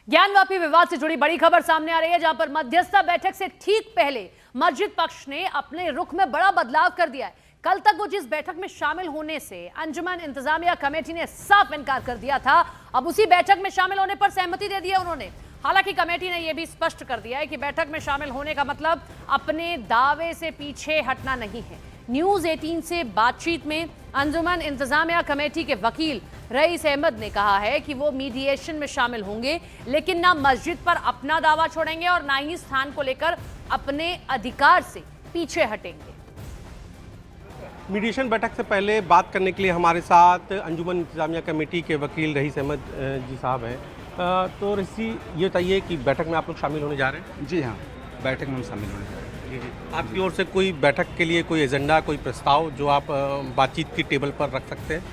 ज्ञानवापी विवाद से जुड़ी बड़ी खबर सामने आ रही है, जहां पर मध्यस्थता बैठक से ठीक पहले मस्जिद पक्ष ने अपने रुख में बड़ा बदलाव कर दिया है। कल तक वो जिस बैठक में शामिल होने से अंजुमन इंतजामिया कमेटी ने साफ इनकार कर दिया था, अब उसी बैठक में शामिल होने पर सहमति दे दी है उन्होंने। हालांकि कमेटी ने यह भी स्पष्ट कर दिया है कि बैठक में शामिल होने का मतलब अपने दावे से पीछे हटना नहीं है। न्यूज 18 से बातचीत में अंजुमन इंतजामिया कमेटी के वकील रईस अहमद ने कहा है कि वो मीडिएशन में शामिल होंगे, लेकिन ना मस्जिद पर अपना दावा छोड़ेंगे और ना ही स्थान को लेकर अपने अधिकार से पीछे हटेंगे। मीडिएशन बैठक से पहले बात करने के लिए हमारे साथ अंजुमन इंतजामिया कमेटी के वकील रईस अहमद जी साहब हैं। तो रईस जी, ये बताइए कि बैठक में आप लोग शामिल होने जा रहे हैं? जी हाँ, बैठक में हम शामिल होने जा रहे हैं। जी जी। आपकी ओर से कोई बैठक के लिए कोई एजेंडा, कोई प्रस्ताव जो आप बातचीत की टेबल पर रख सकते हैं?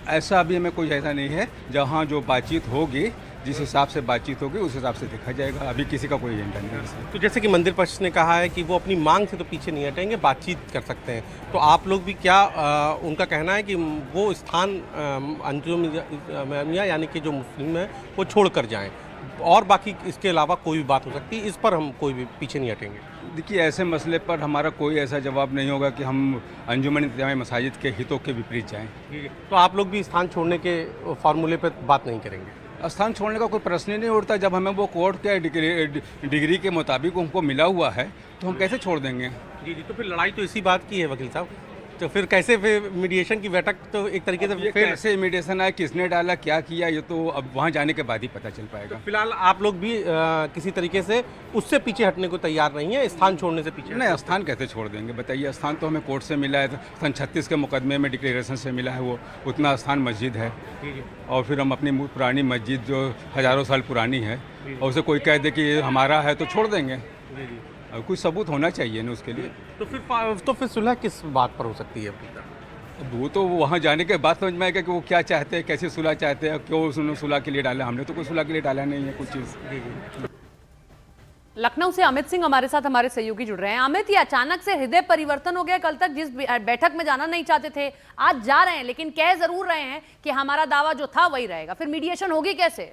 ऐसा अभी हमें कोई ऐसा नहीं है। जहाँ जो बातचीत होगी, जिस हिसाब से बातचीत होगी उस हिसाब से देखा जाएगा। अभी किसी का कोई एजेंडा नहीं है। तो जैसे कि मंदिर पक्ष ने कहा है कि वो अपनी मांग से तो पीछे नहीं हटेंगे, बातचीत कर सकते हैं, तो आप लोग भी क्या उनका कहना है कि वो स्थान अंजुमन यानी कि जो मुस्लिम है वो छोड़ कर जाएँ और बाकी इसके अलावा कोई भी बात हो सकती है, इस पर हम कोई भी पीछे नहीं हटेंगे? देखिए, ऐसे मसले पर हमारा कोई ऐसा जवाब नहीं होगा कि हम अंजुमन इंतजामिया मसाजिद के हितों के विपरीत जाएं। तो आप लोग भी स्थान छोड़ने के फार्मूले पर बात नहीं करेंगे? स्थान छोड़ने का कोई प्रश्न ही नहीं उठता। जब हमें वो कोर्ट के डिग्री के मुताबिक हमको मिला हुआ है तो हम कैसे छोड़ देंगे? जी जी। तो फिर लड़ाई तो इसी बात की है वकील साहब, तो फिर कैसे फिर मीडिएशन की बैठक तो एक तरीके से फिर कैसे मीडिएशन आया, किसने डाला, क्या किया, ये तो अब वहाँ जाने के बाद ही पता चल पाएगा। तो फिलहाल आप लोग भी किसी तरीके से उससे पीछे हटने को तैयार नहीं है, स्थान छोड़ने से पीछे? नहीं, स्थान कैसे छोड़ देंगे बताइए। स्थान तो हमें कोर्ट से मिला है, सन 36 के मुकदमे में डिक्लेरेशन से मिला है, वो उतना स्थान मस्जिद है। और फिर हम अपनी पुरानी मस्जिद जो हज़ारों साल पुरानी है और उसे कोई कह दे कि ये हमारा है तो छोड़ देंगे? कुछ सबूत होना चाहिए ना उसके लिए। तो फिर सुलह किस बात पर हो सकती है? वो तो वहाँ जाने के बाद समझ में आएगा कि वो क्या चाहते हैं, कैसे सुलह चाहते हैं, क्यों उसने सुलह के लिए डाला। हमने तो कोई सुलह के लिए डाला नहीं है कुछ चीज़। लखनऊ से अमित सिंह हमारे साथ, हमारे सहयोगी जुड़ रहे हैं। अमित, ये अचानक से हृदय परिवर्तन हो गया? कल तक जिस बैठक में जाना नहीं चाहते थे, आज जा रहे हैं, लेकिन कह जरूर रहे हैं कि हमारा दावा जो था वही रहेगा। फिर मीडिएशन होगी कैसे?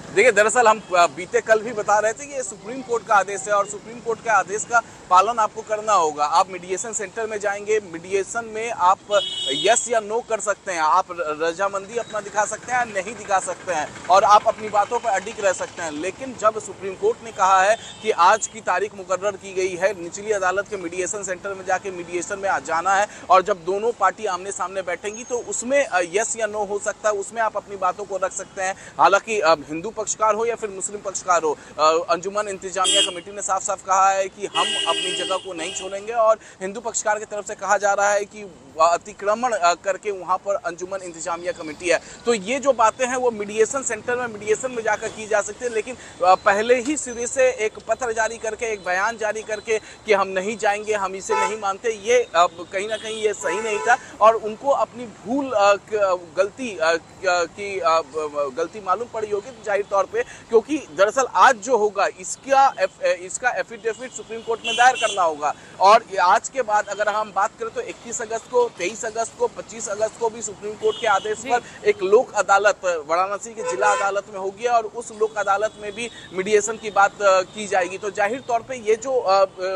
देखिए, दरअसल हम बीते कल भी बता रहे थे कि ये सुप्रीम कोर्ट का आदेश है और सुप्रीम कोर्ट के आदेश का पालन आपको करना होगा। आप मीडिएशन सेंटर में जाएंगे, मीडिएशन में आप यस या नो कर सकते हैं, आप रजामंदी अपना दिखा सकते हैं, नहीं दिखा सकते हैं और आप अपनी बातों पर अडिग रह सकते हैं। लेकिन जब सुप्रीम कोर्ट ने कहा है कि आज की तारीख मुकर्रर की गई है, निचली अदालत के मीडिएशन सेंटर में जाके मीडिएशन में जाना है और जब दोनों पार्टी आमने सामने बैठेंगी तो उसमें यस या नो हो सकता है, उसमें आप अपनी बातों को रख सकते हैं। हालांकि हिंदू पक्षकार हो या फिर मुस्लिम पक्षकार हो, अंजुमन इंतजामिया कमेटी ने साफ साफ कहा है कि हम अपनी जगह को नहीं छोड़ेंगे और हिंदू पक्षकार की तरफ से कहा जा रहा है कि अतिक्रमण करके वहां पर अंजुमन इंतजामिया कमेटी है। तो ये जो बातें हैं वो मीडिएशन सेंटर में, मीडिएशन में जाकर की जा सकती है। लेकिन पहले ही सिरे से एक पत्र जारी करके, एक बयान जारी करके कि हम नहीं जाएंगे, हम इसे नहीं मानते, ये कहीं ना कहीं ये सही नहीं था और उनको अपनी भूल गलती मालूम पड़ी होगी जाहिर तौर पे, क्योंकि दरअसल आज जो होगा इसका एफिडेविट सुप्रीम कोर्ट में दायर करना होगा और आज के बाद अगर हम बात करें तो 21 अगस्त को, 23 अगस्त को, 25 अगस्त को भी सुप्रीम कोर्ट के आदेश पर एक लोक अदालत वाराणसी की जिला अदालत में होगी और उस लोक अदालत में भी मीडिएशन की बात की जाएगी। तो जाहिर तौर पे ये जो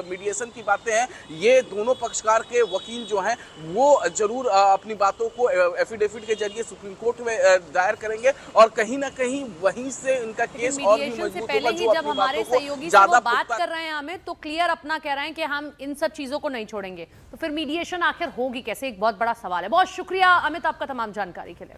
मीडिएशन की बातें हैं, ये दोनों पक्षकार के वकील जो हैं वो जरूर अपनी बातों को एफिडेविट के जरिए सुप्रीम कोर्ट में दायर करेंगे और कहीं ना कहीं वहीं से इनका केस और भी मजबूत होगा। जो जब हमारे सहयोगी से वो बात कर रहे हैं अमित, तो क्लियर अपना कह रहे हैं कि हम इन सब चीजों को नहीं छोड़ेंगे, तो फिर मीडिएशन आखिर होगी कैसे? एक बहुत बड़ा सवाल है। बहुत शुक्रिया अमित आपका तमाम जानकारी के लिए।